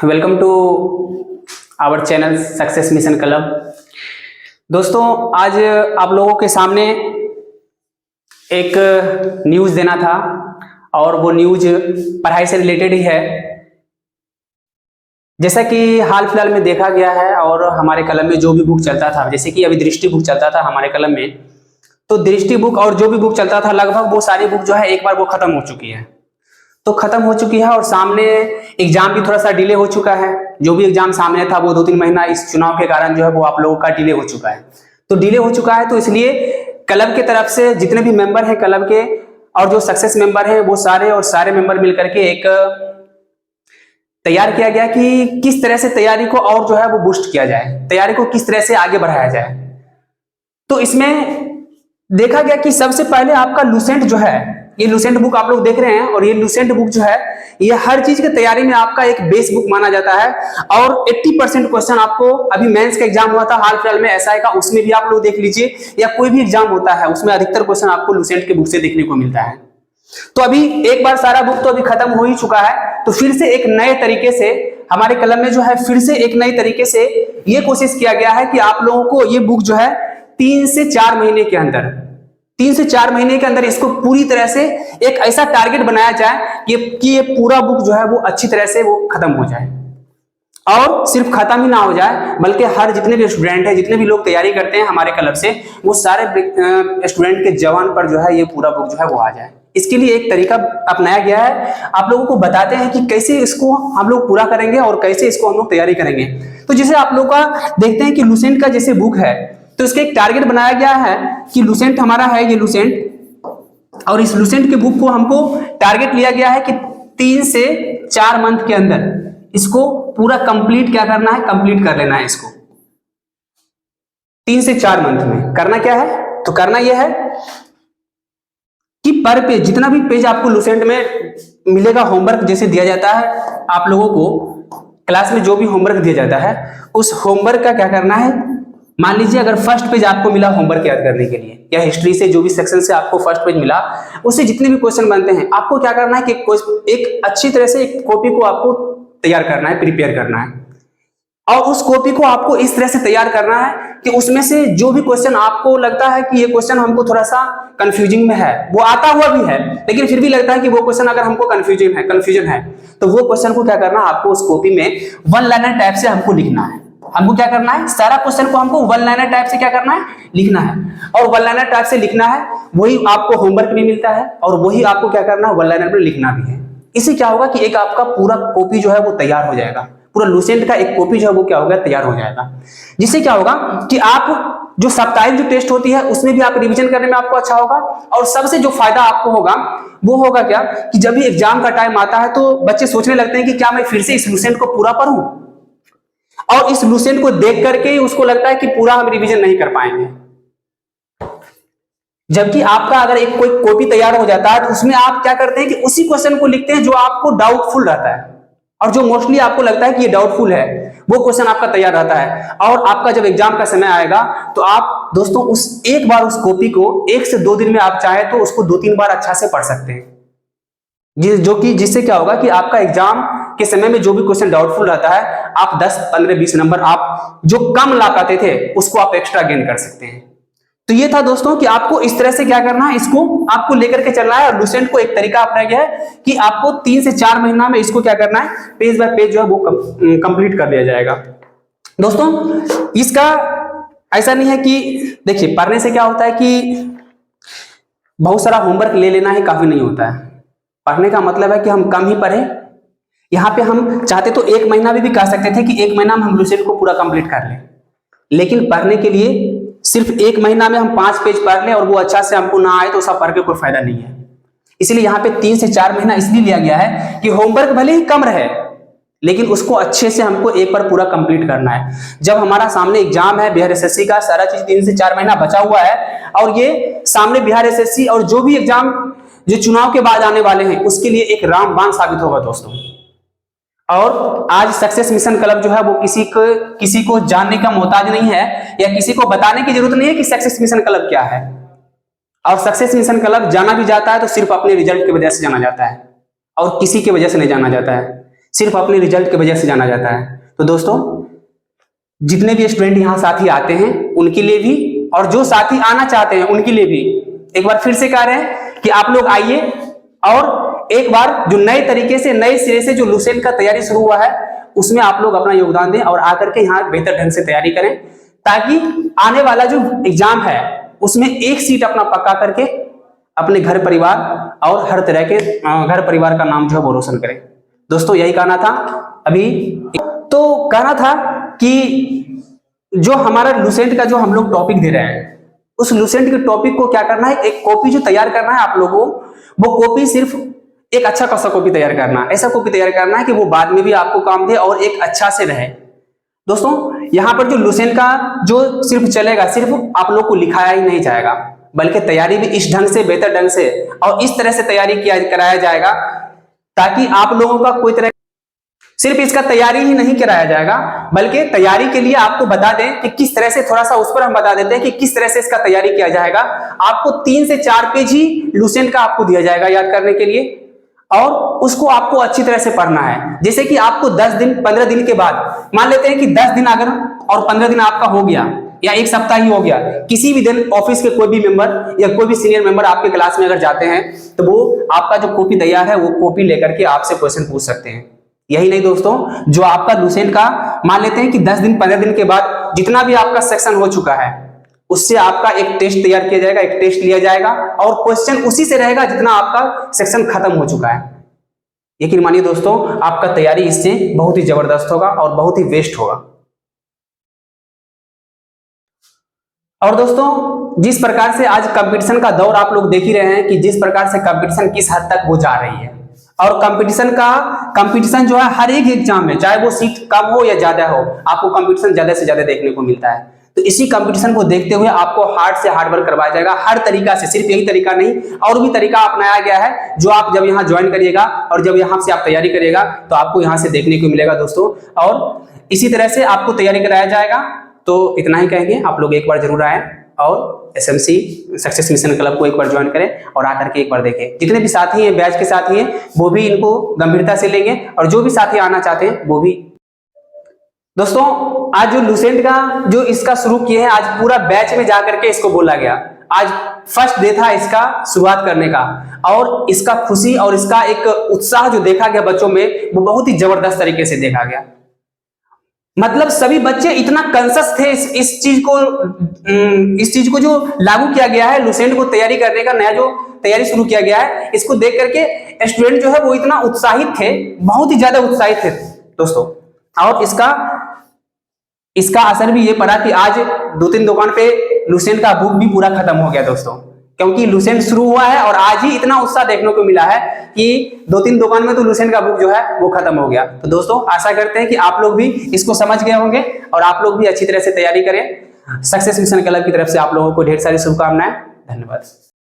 Welcome to our channel success mission club. दोस्तों, आज आप लोगों के सामने एक न्यूज़ देना था और वो न्यूज़ पढ़ाई से रिलेटेड ही है। जैसा कि हाल फिलहाल में देखा गया है और हमारे कलम में जो भी बुक चलता था, जैसे कि अभी दृष्टि बुक चलता था हमारे कलम में, तो दृष्टि बुक और जो भी बुक चलता था लगभग वो सारी बुक जो है एक बार वो खत्म हो चुकी है। तो खत्म हो चुकी है और सामने एग्जाम भी थोड़ा सा डिले हो चुका है। जो भी एग्जाम सामने था वो 2-3 महीना इस चुनाव के कारण जो है वो आप लोगों का डिले हो चुका है। तो डिले हो चुका है तो इसलिए क्लब की तरफ से जितने भी मेंबर हैं क्लब के और जो सक्सेस मेंबर हैं वो सारे मेंबर मिलकर के एक तैयार किया गया कि किस तरह से तैयारी को और जो है वो बूस्ट किया जाए, तैयारी को किस तरह से आगे बढ़ाया जाए। तो इसमें देखा गया कि सबसे पहले आपका लूसेंट जो है, ये लूसेंट बुक आप लोग देख रहे हैं और ये लूसेंट बुक जो है ये हर चीज की तैयारी में आपका एक बेस बुक माना जाता है। और 80% क्वेश्चन आपको अभी मेंस का एग्जाम हुआ था हाल फिलहाल में एसआई का, उसमें भी आप लोग देख लीजिए, या कोई भी एग्जाम होता है उसमें अधिकतर क्वेश्चन आपको लूसेंट के बुक से देखने को मिलता है। तो अभी एक बार सारा बुक तो अभी खत्म हो ही चुका है, तो फिर से एक नए तरीके से हमारे कलम में जो है फिर से एक नई तरीके से ये कोशिश किया गया है कि आप लोगों को ये बुक जो है 3 से 4 महीने के अंदर, 3 से 4 महीने के अंदर इसको पूरी तरह से एक ऐसा टारगेट बनाया जाए कि ये पूरा बुक जो है वो अच्छी तरह से वो खत्म हो जाए। और सिर्फ खत्म ही ना हो जाए बल्कि हर जितने भी स्टूडेंट हैं, जितने भी लोग तैयारी करते हैं हमारे क्लब से, वो सारे स्टूडेंट के जवान पर जो है ये पूरा बुक जो है वो आ जाए। इसके लिए एक तरीका अपनाया गया है। आप लोगों को बताते हैं कि कैसे इसको हम लोग पूरा करेंगे और कैसे इसको हम लोग तैयारी करेंगे। तो जैसे आप लोग का देखते हैं कि लूसेंट का जैसे बुक है तो इसका एक टारगेट बनाया गया है कि लूसेंट हमारा है ये लूसेंट, और इस लूसेंट के बुक को हमको टारगेट लिया गया है कि 3 से 4 मंथ के अंदर इसको पूरा कंप्लीट क्या करना है, कंप्लीट कर लेना है इसको 3 से 4 मंथ में। करना क्या है, तो करना यह है कि पर पेज जितना भी पेज आपको लूसेंट में मिलेगा, होमवर्क जैसे दिया जाता है आप लोगों को क्लास में, जो भी होमवर्क दिया जाता है उस होमवर्क का क्या करना है। मान लीजिए अगर फर्स्ट पेज आपको मिला होमवर्क याद करने के लिए, या हिस्ट्री से जो भी सेक्शन से आपको फर्स्ट पेज मिला, उससे जितने भी क्वेश्चन बनते हैं आपको क्या करना है कि एक अच्छी तरह से एक कॉपी को आपको तैयार करना है, प्रिपेयर करना है। और उस कॉपी को आपको इस तरह से तैयार करना है कि उसमें से जो भी क्वेश्चन आपको लगता है कि ये क्वेश्चन हमको थोड़ा सा कंफ्यूजिंग में है, वो आता हुआ भी है लेकिन फिर भी लगता है कि वो क्वेश्चन अगर हमको कंफ्यूजन है तो वो क्वेश्चन को क्या करना है, आपको उस कॉपी में 1 लाइनर टाइप से हमको लिखना है। हमको क्या करना है, सारा क्वेश्चन को हमको 1 लाइनर टाइप से क्या करना है, लिखना है। और 1 लाइनर टाइप से लिखना है, वही आपको होमवर्क भी मिलता है और वही आपको क्या करना है 1 लाइनर में लिखना भी है। इससे क्या होगा कि एक आपका पूरा कॉपी जो है वो तैयार हो जाएगा, पूरा लूसेंट का एक कॉपी जो है वो क्या होगा, तैयार हो जाएगा। जिससे क्या होगा कि आप जो साप्ताहिक जो टेस्ट होती है उसमें भी आप रिवीजन करने में आपको अच्छा होगा। और सबसे जो फायदा आपको होगा वो होगा क्या कि जब भी एग्जाम का टाइम आता है तो बच्चे सोचने लगते हैं कि क्या मैं फिर से इस लूसेंट को पूरा पढूं, और इस लूसेंट को देख करके उसको लगता है कि पूरा हम रिवीजन नहीं कर पाएंगे। जबकि आपका अगर एक कोई कॉपी तैयार हो जाता है तो उसमें आप क्या करते हैं कि उसी क्वेश्चन को लिखते हैं जो आपको डाउटफुल रहता है, और जो मोस्टली आपको लगता है कि ये डाउटफुल है वो क्वेश्चन आपका तैयार रहता है। और आपका जब एग्जाम का समय आएगा तो आप दोस्तों एक बार उस कॉपी को 1 से 2 दिन में आप चाहे तो उसको 2-3 बार अच्छा से पढ़ सकते हैं, जिससे क्या होगा कि आपका एग्जाम के समय में जो भी क्वेश्चन डाउटफुल रहता है आप 10, 15, 20 नंबर आप जो कम ला पाते थे उसको आप एक्स्ट्रा गेन कर सकते हैं। तो ये था दोस्तों कि आपको इस तरह से क्या करना है, इसको आपको लेकर के चलना है। और लूसेंट को एक तरीका अपनाया गया है कि आपको 3 से 4 महीना में इसको क्या करना है, पेज बाय पेज जो है वो कंप्लीट कर लिया जाएगा। दोस्तों इसका ऐसा नहीं है कि देखिए पढ़ने से क्या होता है कि बहुत सारा होमवर्क ले लेना ही काफी नहीं होता है। पढ़ने का मतलब है कि हम कम ही पढ़ें। यहाँ पे हम चाहते तो 1 महीना भी कह सकते थे कि 1 महीना में हम लूसेंट को पूरा कंप्लीट कर लें, लेकिन पढ़ने के लिए सिर्फ 1 महीना में हम 5 पेज पढ़ लें और वो अच्छा से हमको ना आए तो सब पढ़ के कोई फायदा नहीं है। इसलिए यहाँ पे 3 से 4 महीना इसलिए लिया गया है कि होमवर्क भले ही कम रहे लेकिन उसको अच्छे से हमको एक बार पूरा कंप्लीट करना है। जब हमारा सामने एग्जाम है बिहार एसएससी का, सारा चीज 3 से 4 महीना बचा हुआ है और ये सामने बिहार एसएससी और जो भी एग्जाम जो चुनाव के बाद आने वाले हैं उसके लिए एक रामबाण साबित होगा दोस्तों। और आज सक्सेस मिशन क्लब जो है वो किसी को जानने का मोहताज नहीं है, या किसी को बताने की जरूरत नहीं है कि सक्सेस मिशन क्लब क्या है। और सक्सेस मिशन क्लब जाना भी जाता है तो सिर्फ अपने रिजल्ट की वजह से जाना जाता है और किसी की वजह से नहीं जाना जाता है। सिर्फ अपने रिजल्ट की वजह से जाना जाता है। तो दोस्तों, जितने भी स्टूडेंट यहाँ साथी आते हैं उनके लिए भी, और जो साथी आना चाहते हैं उनके लिए भी एक बार फिर से कह रहे हैं कि आप लोग आइए और एक बार जो नए तरीके से, नए सिरे से जो लुसेंट का तैयारी शुरू हुआ है उसमें आप लोग अपना योगदान दें और आकर के यहाँ बेहतर ढंग से तैयारी करें, ताकि आने वाला जो एग्जाम है उसमें एक सीट अपना पक्का करके अपने घर परिवार और हर तरह के घर परिवार का नाम जो है वो रोशन करें। दोस्तों, यही कहना था। अभी तो कहना था कि जो हमारा लुसेंट का जो हम लोग टॉपिक दे रहे हैं, उस लुसेंट के टॉपिक को क्या करना है, एक कॉपी जो तैयार करना है आप लोगों को, वो कॉपी सिर्फ एक अच्छा खासा कॉपी तैयार करना है, ऐसा कॉपी तैयार करना है कि वो बाद में भी आपको काम दे और एक अच्छा से रहे। दोस्तों, यहाँ पर जो लुसेंट का जो सिर्फ चलेगा, सिर्फ आप लोग को लिखाया ही नहीं जाएगा, बल्कि तैयारी भी इस ढंग से, बेहतर ढंग से और इस तरह से तैयारी कराया जाएगा ताकि आप लोगों का कोई तरह, सिर्फ इसका तैयारी ही नहीं कराया जाएगा बल्कि तैयारी के लिए आपको बता दें कि किस तरह से, थोड़ा सा उस पर हम बता देते हैं कि किस तरह से इसका तैयारी किया जाएगा। आपको 3 से 4 पेज ही लुसेंट का आपको दिया जाएगा याद करने के लिए, और उसको आपको अच्छी तरह से पढ़ना है। जैसे कि आपको 10 दिन 15 दिन के बाद, मान लेते हैं कि 10 दिन अगर और 15 दिन आपका हो गया या एक सप्ताह ही हो गया, किसी भी दिन ऑफिस के कोई भी मेंबर या कोई भी सीनियर मेंबर आपके क्लास में अगर जाते हैं तो वो आपका जो कॉपी तैयार है वो कॉपी लेकर के आपसे क्वेश्चन पूछ सकते हैं। यही नहीं दोस्तों, जो आपका लुसेंट का मान लेते हैं कि 10 दिन 15 दिन के बाद जितना भी आपका सेक्शन हो चुका है उससे आपका एक टेस्ट तैयार किया जाएगा, एक टेस्ट लिया जाएगा और क्वेश्चन उसी से रहेगा जितना आपका सेक्शन खत्म हो चुका है। यकीन मानिए दोस्तों, आपका तैयारी इससे बहुत ही जबरदस्त होगा और बहुत ही बेस्ट होगा। और दोस्तों, जिस प्रकार से आज कंपटीशन का दौर आप लोग देख ही रहे हैं कि जिस प्रकार से कंपटीशन किस हद तक वो जा रही है, और कंपटीशन जो है हर एक एग्जाम में, चाहे वो सीट कम हो या ज्यादा हो, आपको कंपटीशन ज्यादा से ज्यादा देखने को मिलता है। तो इसी कंपटीशन को देखते हुए आपको हार्ड से हार्ड वर्क करवाया जाएगा हर तरीका से, सिर्फ यही तरीका नहीं और भी तरीका अपनाया गया है, जो आप जब यहाँ ज्वाइन करिएगा और जब यहाँ से आप तैयारी करिएगा तो आपको यहाँ से देखने को मिलेगा दोस्तों। और इसी तरह से आपको तैयारी कराया जाएगा। तो इतना ही कहेंगे, आप लोग एक बार जरूर आए और एसएमसी सक्सेस मिशन क्लब को एक बार ज्वाइन करें और आकर के एक बार देखें। जितने भी साथी हैं, बैच के साथी हैं, वो भी इनको गंभीरता से लेंगे और जो भी साथी आना चाहते हैं वो भी। दोस्तों, आज जो लुसेंट का जो इसका शुरू किए हैं, आज पूरा बैच में जाकर के इसको बोला गया, आज फर्स्ट डे था इसका शुरुआत करने का, और इसका खुशी और इसका एक उत्साह जो देखा गया बच्चों में, वो बहुत ही जबरदस्त तरीके से देखा गया। मतलब सभी बच्चे इतना कॉन्शियस थे इस चीज को जो लागू किया गया है, लुसेंट को तैयारी करने का नया जो तैयारी शुरू किया गया है, इसको देख करके स्टूडेंट जो है वो इतना उत्साहित थे, बहुत ही ज्यादा उत्साहित थे दोस्तों। और इसका असर भी ये पड़ा कि आज 2-3 दुकान पे लुसेंट का बुक भी पूरा खत्म हो गया दोस्तों, क्योंकि लुसेंट शुरू हुआ है और आज ही इतना उत्साह देखने को मिला है कि 2-3 दुकान में तो लुसेंट का बुक जो है वो खत्म हो गया। तो दोस्तों, आशा करते हैं कि आप लोग भी इसको समझ गए होंगे और आप लोग भी अच्छी तरह से तैयारी करें। सक्सेस मिशन क्लब की तरफ से आप लोगों को ढेर सारी शुभकामनाएं। धन्यवाद।